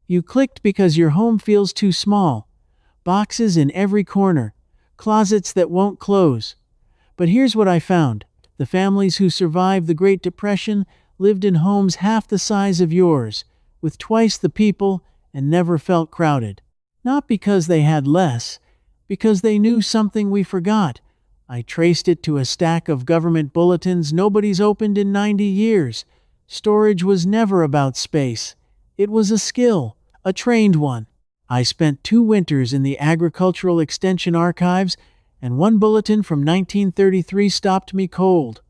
You clicked because your home feels too small. Boxes in every corner. Closets that won't close. But here's what I found. The families who survived the Great Depression lived in homes half the size of yours, with twice the people, and never felt crowded. Not because they had less, because they knew something we forgot. I traced it to a stack of government bulletins nobody's opened in 90 years. Storage was never about space. It was a skill, a trained one. I spent 2 winters in the Agricultural Extension Archives, and one bulletin from 1933 stopped me cold.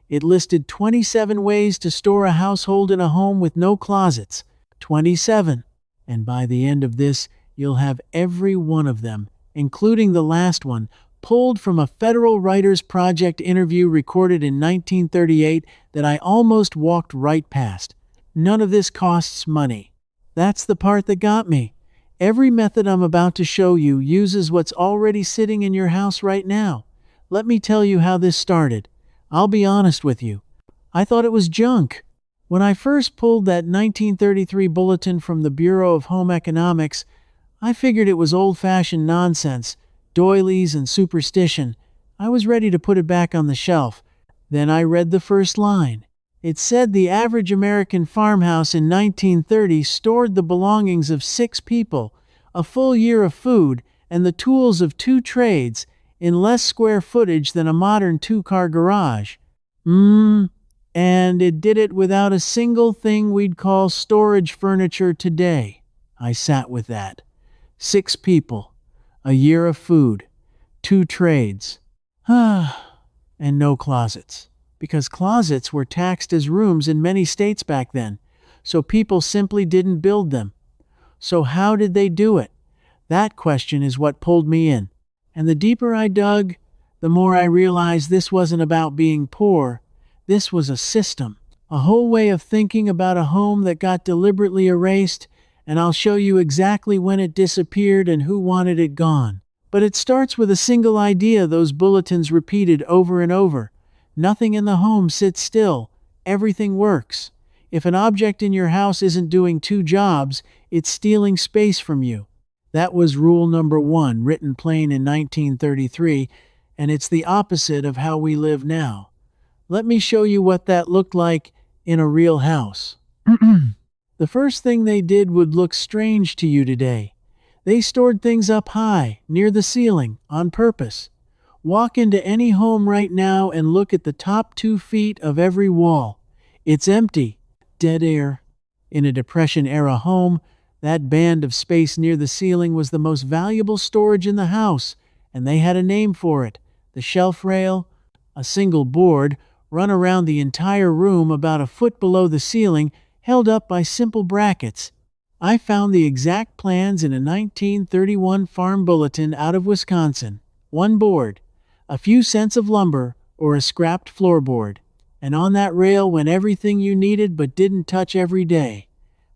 It listed 27 ways to store a household in a home with no closets. 27. And by the end of this, you'll have every one of them, including the last one, pulled from a Federal Writers Project interview recorded in 1938 that I almost walked right past. None of this costs money. That's the part that got me. Every method I'm about to show you uses what's already sitting in your house right now. Let me tell you how this started. I'll be honest with you. I thought it was junk. When I first pulled that 1933 bulletin from the Bureau of Home Economics, I figured it was old-fashioned nonsense, doilies and superstition. I was ready to put it back on the shelf. Then I read the first line. It said the average American farmhouse in 1930 stored the belongings of 6 people, a full year of food, and the tools of 2 trades, in less square footage than a modern 2-car garage. And it did it without a single thing we'd call storage furniture today. I sat with that. 6 people, a year of food, 2 trades. And no closets. Because closets were taxed as rooms in many states back then, so people simply didn't build them. So how did they do it? That question is what pulled me in. And the deeper I dug, the more I realized this wasn't about being poor. This was a system, a whole way of thinking about a home that got deliberately erased, and I'll show you exactly when it disappeared and who wanted it gone. But it starts with a single idea those bulletins repeated over and over. Nothing in the home sits still. Everything works. If an object in your house isn't doing 2 jobs, it's stealing space from you. That was rule number 1, written plain in 1933, and it's the opposite of how we live now. Let me show you what that looked like in a real house. The first thing they did would look strange to you today. They stored things up high, near the ceiling, on purpose. Walk into any home right now and look at the top 2 feet of every wall. It's empty. Dead air. In a Depression-era home, that band of space near the ceiling was the most valuable storage in the house, and they had a name for it. The shelf rail, a single board, run around the entire room about a foot below the ceiling, held up by simple brackets. I found the exact plans in a 1931 farm bulletin out of Wisconsin. 1 board, a few cents of lumber, or a scrapped floorboard. And on that rail went everything you needed but didn't touch every day.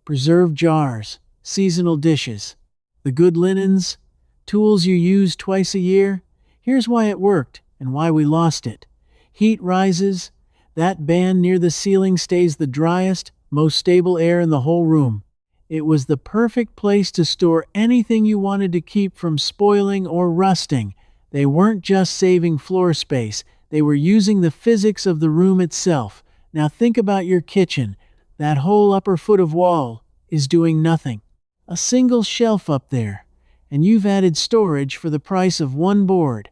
Preserved jars, seasonal dishes, the good linens, tools you use twice a year. Here's why it worked and why we lost it. Heat rises. That band near the ceiling stays the driest, most stable air in the whole room. It was the perfect place to store anything you wanted to keep from spoiling or rusting. They weren't just saving floor space, they were using the physics of the room itself. Now think about your kitchen. That whole upper foot of wall is doing nothing. A single shelf up there, and you've added storage for the price of 1 board.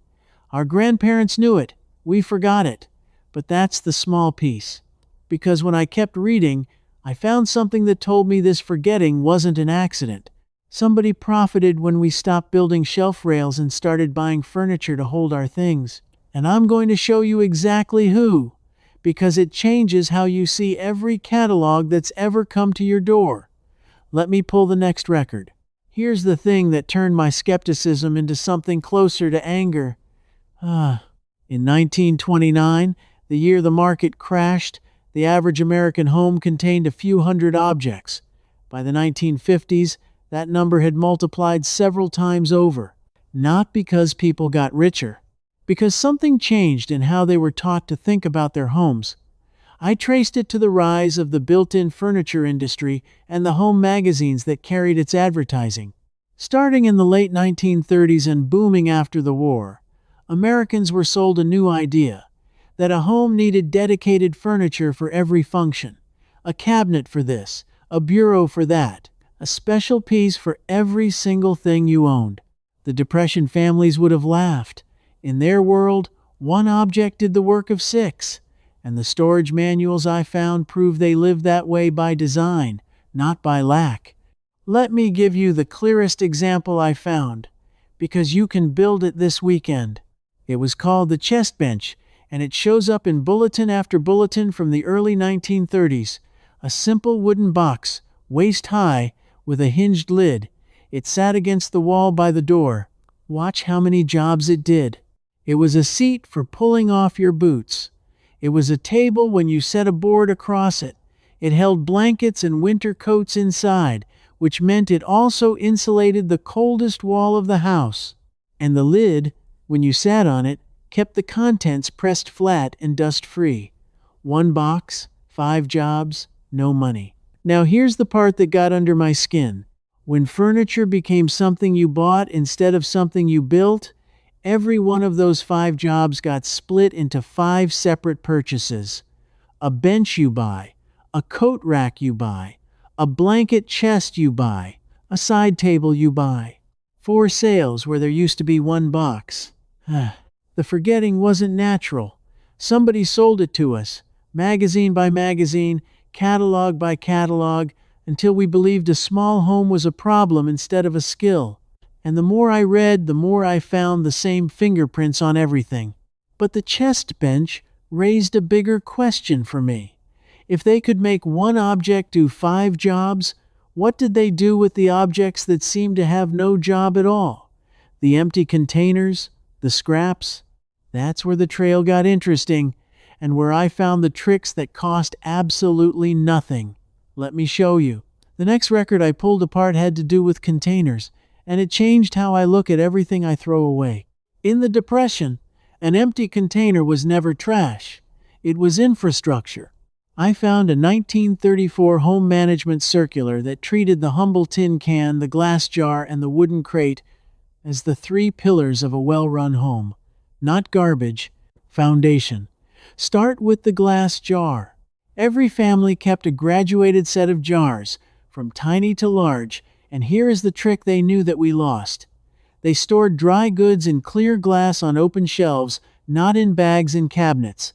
Our grandparents knew it, we forgot it. But that's the small piece. Because when I kept reading, I found something that told me this forgetting wasn't an accident. Somebody profited when we stopped building shelf rails and started buying furniture to hold our things. And I'm going to show you exactly who, because it changes how you see every catalog that's ever come to your door. Let me pull the next record. Here's the thing that turned my skepticism into something closer to anger. In 1929, the year the market crashed, the average American home contained a few hundred objects. By the 1950s, that number had multiplied several times over. Not because people got richer, because something changed in how they were taught to think about their homes. I traced it to the rise of the built-in furniture industry and the home magazines that carried its advertising. Starting in the late 1930s and booming after the war, Americans were sold a new idea that a home needed dedicated furniture for every function. A cabinet for this, a bureau for that, a special piece for every single thing you owned. The Depression families would have laughed. In their world, one object did the work of six, and the storage manuals I found prove they lived that way by design, not by lack. Let me give you the clearest example I found, because you can build it this weekend. It was called the chest bench, and it shows up in bulletin after bulletin from the early 1930s. A simple wooden box, waist-high, with a hinged lid. It sat against the wall by the door. Watch how many jobs it did. It was a seat for pulling off your boots. It was a table when you set a board across it. It held blankets and winter coats inside, which meant it also insulated the coldest wall of the house. And the lid, when you sat on it, kept the contents pressed flat and dust-free. One box, 5 jobs, no money. Now here's the part that got under my skin. When furniture became something you bought instead of something you built, every one of those 5 jobs got split into 5 separate purchases. A bench you buy, a coat rack you buy, a blanket chest you buy, a side table you buy. 4 sales where there used to be 1 box. The forgetting wasn't natural. Somebody sold it to us, magazine by magazine, catalog by catalog, until we believed a small home was a problem instead of a skill. And the more I read, the more I found the same fingerprints on everything. But the chest bench raised a bigger question for me. If they could make one object do 5 jobs, what did they do with the objects that seemed to have no job at all? The empty containers? The scraps? That's where the trail got interesting, and where I found the tricks that cost absolutely nothing. Let me show you. The next record I pulled apart had to do with containers, and it changed how I look at everything I throw away. In the Depression, an empty container was never trash. It was infrastructure. I found a 1934 home management circular that treated the humble tin can, the glass jar, and the wooden crate as the 3 pillars of a well-run home. Not garbage, foundation. Start with the glass jar. Every family kept a graduated set of jars, from tiny to large, and here is the trick they knew that we lost. They stored dry goods in clear glass on open shelves, not in bags and cabinets.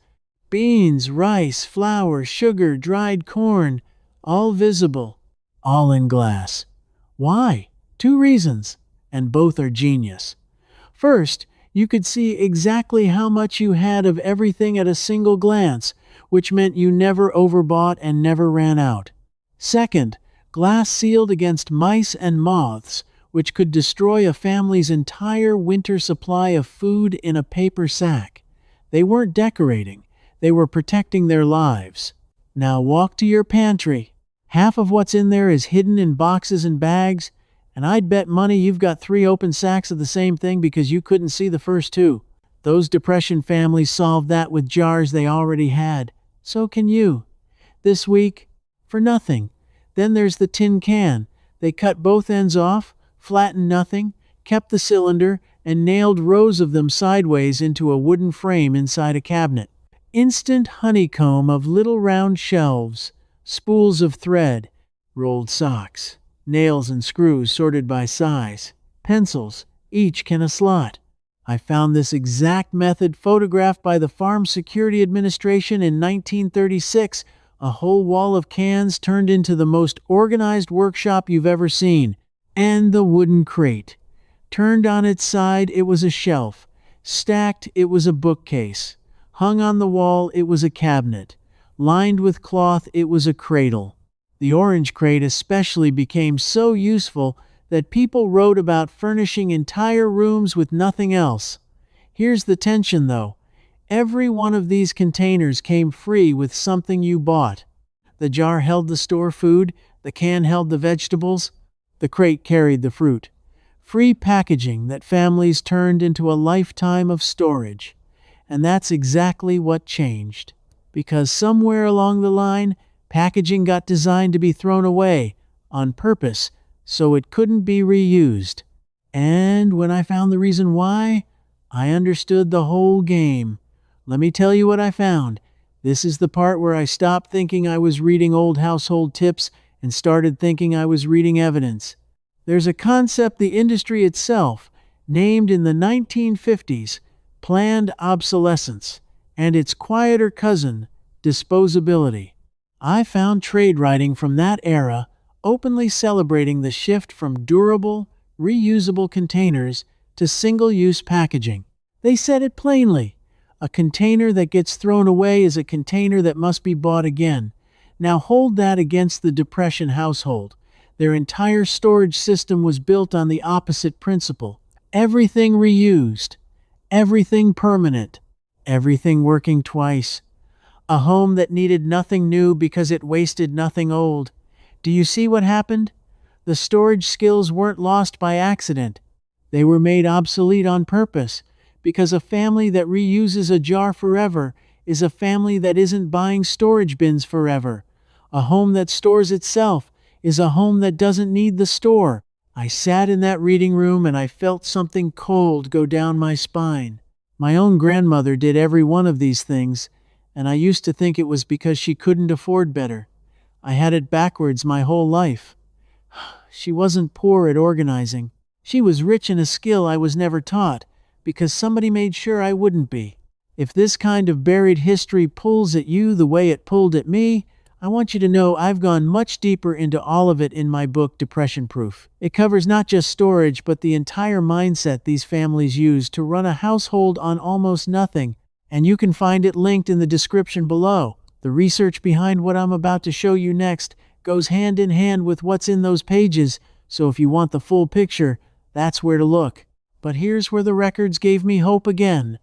Beans, rice, flour, sugar, dried corn, all visible, all in glass. Why? 2 reasons, and both are genius. First, you could see exactly how much you had of everything at a single glance, which meant you never overbought and never ran out. Second, glass sealed against mice and moths, which could destroy a family's entire winter supply of food in a paper sack. They weren't decorating, they were protecting their lives. Now walk to your pantry. Half of what's in there is hidden in boxes and bags, and I'd bet money you've got 3 open sacks of the same thing because you couldn't see the first 2. Those Depression families solved that with jars they already had. So can you. This week, for nothing. Then there's the tin can. They cut both ends off, flattened nothing, kept the cylinder, and nailed rows of them sideways into a wooden frame inside a cabinet. Instant honeycomb of little round shelves, spools of thread, rolled socks, nails and screws sorted by size, pencils, each can a slot. I found this exact method photographed by the Farm Security Administration in 1936, a whole wall of cans turned into the most organized workshop you've ever seen. And the wooden crate. Turned on its side, it was a shelf. Stacked, it was a bookcase. Hung on the wall, it was a cabinet. Lined with cloth, it was a cradle. The orange crate especially became so useful that people wrote about furnishing entire rooms with nothing else. Here's the tension, though. Every one of these containers came free with something you bought. The jar held the store food, the can held the vegetables, the crate carried the fruit. Free packaging that families turned into a lifetime of storage. And that's exactly what changed. because somewhere along the line, packaging got designed to be thrown away on purpose so it couldn't be reused. And when I found the reason why, I understood the whole game. Let me tell you what I found. This is the part where I stopped thinking I was reading old household tips and started thinking I was reading evidence. There's a concept the industry itself named in the 1950s planned obsolescence, and its quieter cousin, disposability. I found trade writing from that era openly celebrating the shift from durable, reusable containers to single-use packaging. They said it plainly. A container that gets thrown away is a container that must be bought again. Now hold that against the Depression household. Their entire storage system was built on the opposite principle. Everything reused. Everything permanent. Everything working twice. A home that needed nothing new because it wasted nothing old. Do you see what happened? The storage skills weren't lost by accident. They were made obsolete on purpose, because a family that reuses a jar forever is a family that isn't buying storage bins forever. A home that stores itself is a home that doesn't need the store. I sat in that reading room and I felt something cold go down my spine. My own grandmother did every one of these things, and I used to think it was because she couldn't afford better. I had it backwards my whole life. She wasn't poor at organizing. She was rich in a skill I was never taught, because somebody made sure I wouldn't be. If this kind of buried history pulls at you the way it pulled at me, I want you to know I've gone much deeper into all of it in my book, Depression Proof. It covers not just storage, but the entire mindset these families use to run a household on almost nothing, and you can find it linked in the description below. The research behind what I'm about to show you next goes hand in hand with what's in those pages, so if you want the full picture, that's where to look. But here's where the records gave me hope again,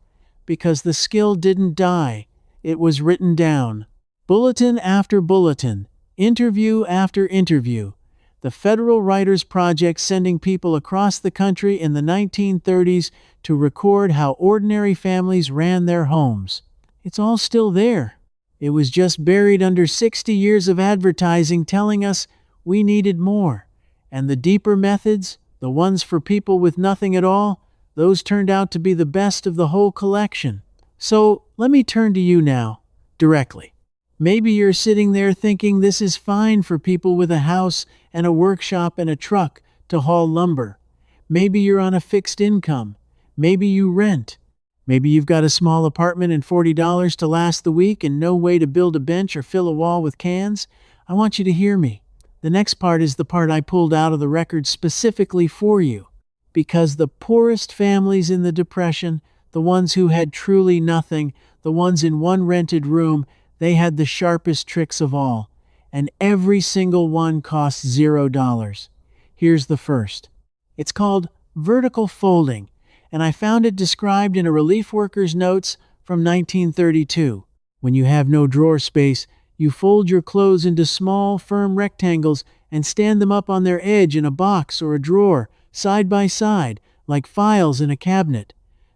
because the skill didn't die. It was written down. Bulletin after bulletin, interview after interview. The Federal Writers Project sending people across the country in the 1930s to record how ordinary families ran their homes. It's all still there. It was just buried under 60 years of advertising telling us we needed more. And the deeper methods, the ones for people with nothing at all, those turned out to be the best of the whole collection. So let me turn to you now, directly. Maybe you're sitting there thinking this is fine for people with a house and a workshop and a truck to haul lumber. Maybe you're on a fixed income. Maybe you rent. Maybe you've got a small apartment and $40 to last the week and no way to build a bench or fill a wall with cans. I want you to hear me. The next part is the part I pulled out of the record specifically for you. Because the poorest families in the Depression, the ones who had truly nothing, the ones in one rented room, they had the sharpest tricks of all. And every single one cost $0. Here's the first. It's called vertical folding, and I found it described in a relief worker's notes from 1932. When you have no drawer space, you fold your clothes into small, firm rectangles and stand them up on their edge in a box or a drawer, side by side, like files in a cabinet.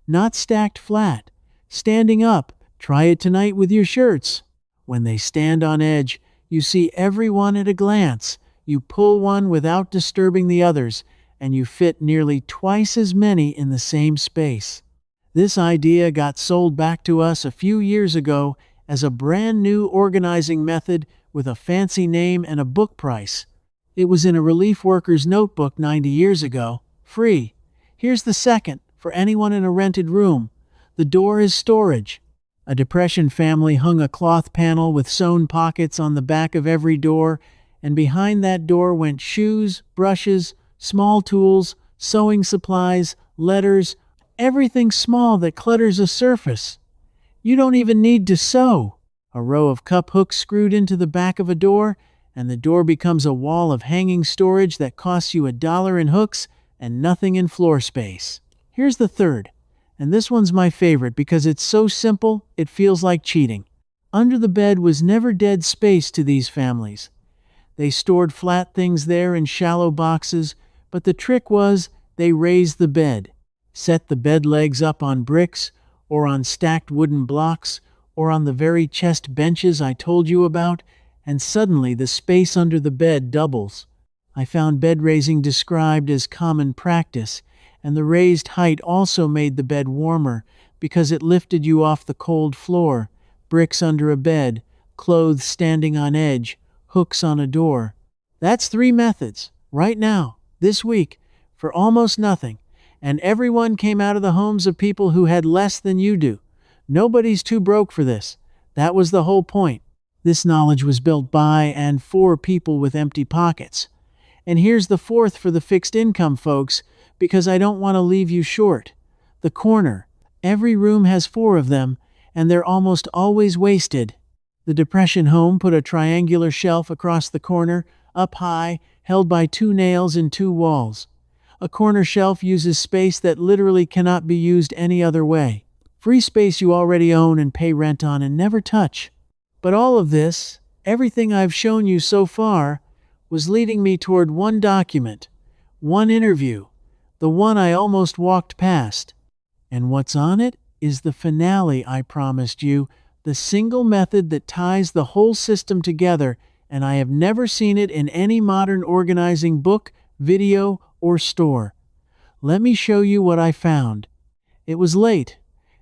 Not stacked flat. Standing up. Try it tonight with your shirts. When they stand on edge, you see every one at a glance. You pull one without disturbing the others, and you fit nearly twice as many in the same space. This idea got sold back to us a few years ago as a brand new organizing method with a fancy name and a book price. It was in a relief worker's notebook 90 years ago, free. Here's the second, for anyone in a rented room. The door is storage. A Depression family hung a cloth panel with sewn pockets on the back of every door, and behind that door went shoes, brushes, small tools, sewing supplies, letters, everything small that clutters a surface. You don't even need to sew. A row of cup hooks screwed into the back of a door, and the door becomes a wall of hanging storage that costs you $1 in hooks and nothing in floor space. Here's the third. And this one's my favorite because it's so simple, it feels like cheating. Under the bed was never dead space to these families. They stored flat things there in shallow boxes, but the trick was they raised the bed, set the bed legs up on bricks or on stacked wooden blocks, or on the very chest benches I told you about, and suddenly the space under the bed doubles. I found bed raising described as common practice, and the raised height also made the bed warmer because it lifted you off the cold floor, bricks under a bed, clothes standing on edge, hooks on a door. That's 3 methods, right now, this week, for almost nothing, and everyone came out of the homes of people who had less than you do. Nobody's too broke for this. That was the whole point. This knowledge was built by and for people with empty pockets. And here's the 4th for the fixed income folks, because I don't want to leave you short. The corner. Every room has 4 of them, and they're almost always wasted. The Depression home put a triangular shelf across the corner, up high, held by 2 nails in 2 walls. A corner shelf uses space that literally cannot be used any other way. Free space you already own and pay rent on and never touch. But all of this, everything I've shown you so far, was leading me toward one document, one interview, the one I almost walked past. And what's on it is the finale I promised you, the single method that ties the whole system together, and I have never seen it in any modern organizing book, video, or store. Let me show you what I found. It was late,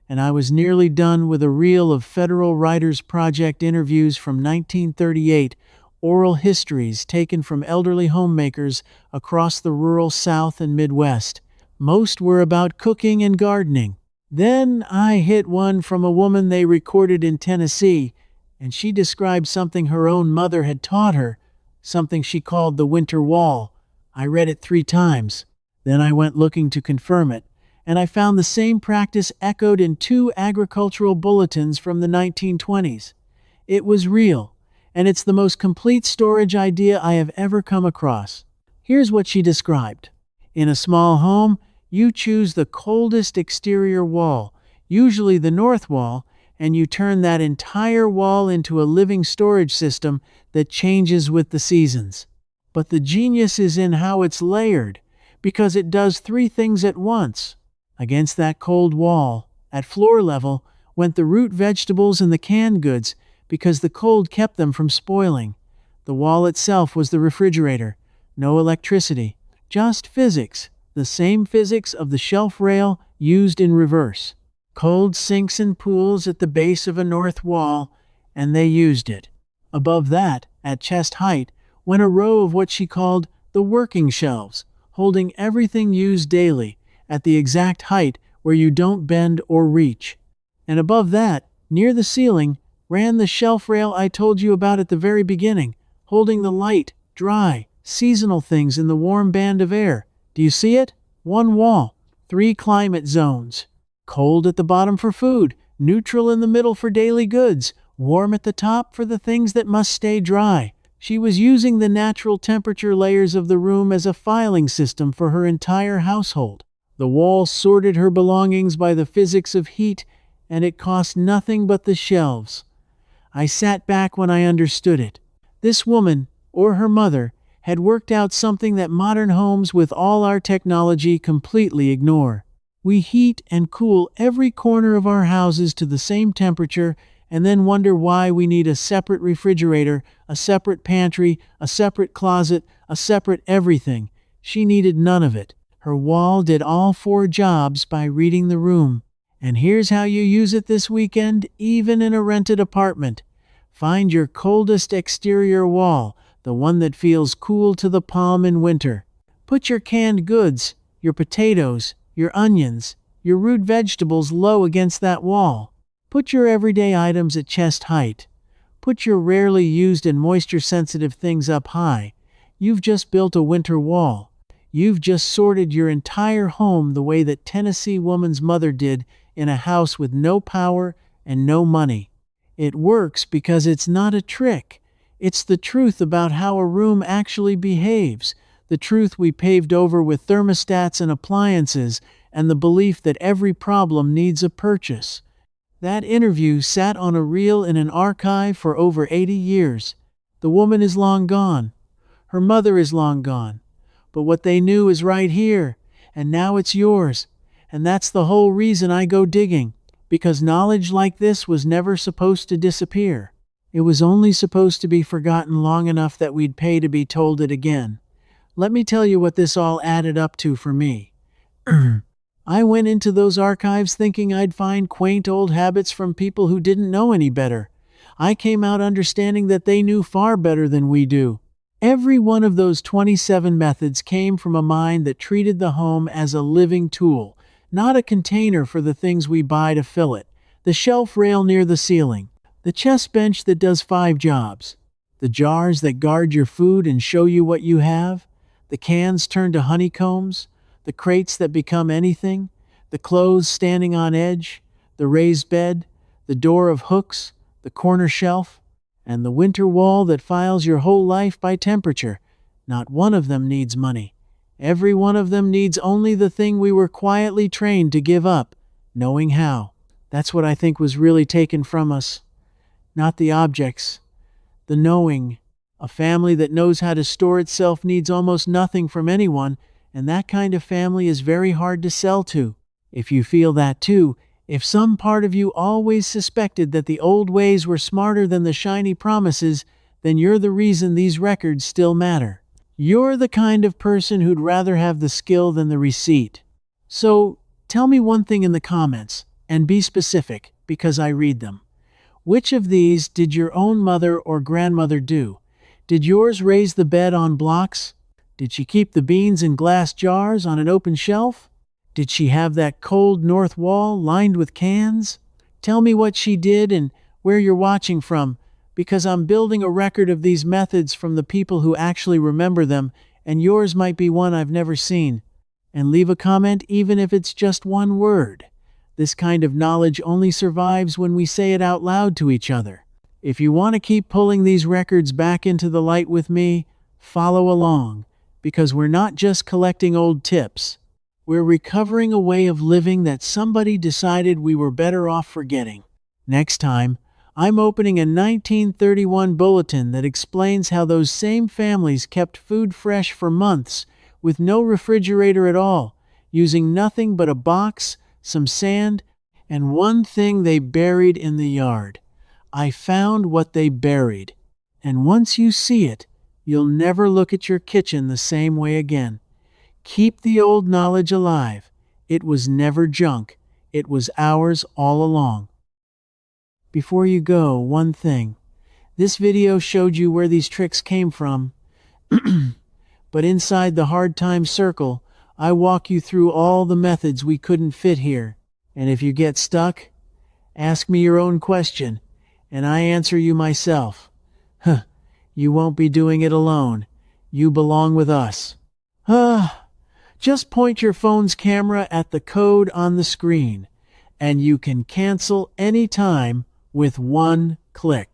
and I was nearly done with a reel of Federal Writers Project interviews from 1938, oral histories taken from elderly homemakers across the rural South and Midwest. Most were about cooking and gardening. Then I hit one from a woman they recorded in Tennessee, and she described something her own mother had taught her, something she called the winter wall. I read it 3 times. Then I went looking to confirm it, and I found the same practice echoed in 2 agricultural bulletins from the 1920s. It was real, and it's the most complete storage idea I have ever come across. Here's what she described. In a small home, you choose the coldest exterior wall, usually the north wall, and you turn that entire wall into a living storage system that changes with the seasons. But the genius is in how it's layered, because it does 3 things at once. Against that cold wall, at floor level, went the root vegetables and the canned goods, because the cold kept them from spoiling. The wall itself was the refrigerator. No electricity, just physics, the same physics of the shelf rail used in reverse. Cold sinks and pools at the base of a north wall, and they used it. Above that, at chest height, went a row of what she called the working shelves, holding everything used daily, at the exact height where you don't bend or reach. And above that, near the ceiling, ran the shelf rail I told you about at the very beginning, holding the light, dry, seasonal things in the warm band of air. Do you see it? 1 wall, 3 climate zones. Cold at the bottom for food, neutral in the middle for daily goods, warm at the top for the things that must stay dry. She was using the natural temperature layers of the room as a filing system for her entire household. The wall sorted her belongings by the physics of heat, and it cost nothing but the shelves. I sat back when I understood it. This woman, or her mother, had worked out something that modern homes with all our technology completely ignore. We heat and cool every corner of our houses to the same temperature and then wonder why we need a separate refrigerator, a separate pantry, a separate closet, a separate everything. She needed none of it. Her wall did all 4 jobs by reading the room. And here's how you use it this weekend, even in a rented apartment. Find your coldest exterior wall, the one that feels cool to the palm in winter. Put your canned goods, your potatoes, your onions, your root vegetables low against that wall. Put your everyday items at chest height. Put your rarely used and moisture-sensitive things up high. You've just built a winter wall. You've just sorted your entire home the way that Tennessee woman's mother did in a house with no power and no money. It works because it's not a trick. It's the truth about how a room actually behaves, the truth we paved over with thermostats and appliances, and the belief that every problem needs a purchase. That interview sat on a reel in an archive for over 80 years. The woman is long gone. Her mother is long gone. But what they knew is right here, and now it's yours. And that's the whole reason I go digging. because knowledge like this was never supposed to disappear. It was only supposed to be forgotten long enough that we'd pay to be told it again. Let me tell you what this all added up to for me. I went into those archives thinking I'd find quaint old habits from people who didn't know any better. I came out understanding that they knew far better than we do. Every one of those 27 methods came from a mind that treated the home as a living tool, not a container for the things we buy to fill it. The shelf rail near the ceiling, the chest bench that does 5 jobs, the jars that guard your food and show you what you have, the cans turned to honeycombs, the crates that become anything, the clothes standing on edge, the raised bed, the door of hooks, the corner shelf, and the winter wall that files your whole life by temperature. Not one of them needs money. Every one of them needs only the thing we were quietly trained to give up, knowing how. That's what I think was really taken from us. Not the objects, the knowing. A family that knows how to store itself needs almost nothing from anyone, and that kind of family is very hard to sell to. If you feel that too, if some part of you always suspected that the old ways were smarter than the shiny promises, then you're the reason these records still matter. You're the kind of person who'd rather have the skill than the receipt. So, tell me one thing in the comments, and be specific, because I read them. Which of these did your own mother or grandmother do? Did yours raise the bed on blocks? Did she keep the beans in glass jars on an open shelf? Did she have that cold north wall lined with cans? Tell me what she did and where you're watching from, because I'm building a record of these methods from the people who actually remember them, and yours might be one I've never seen. And leave a comment even if it's just one word. This kind of knowledge only survives when we say it out loud to each other. If you want to keep pulling these records back into the light with me, follow along, because we're not just collecting old tips. We're recovering a way of living that somebody decided we were better off forgetting. Next time, I'm opening a 1931 bulletin that explains how those same families kept food fresh for months with no refrigerator at all, using nothing but a box, some sand, and one thing they buried in the yard. I found what they buried, and once you see it, you'll never look at your kitchen the same way again. Keep the old knowledge alive. It was never junk. It was ours all along. Before you go, one thing. This video showed you where these tricks came from. But inside the hard time circle, I walk you through all the methods we couldn't fit here. And if you get stuck, ask me your own question, and I answer you myself. You won't be doing it alone. You belong with us. Just point your phone's camera at the code on the screen, and you can cancel anytime with one click.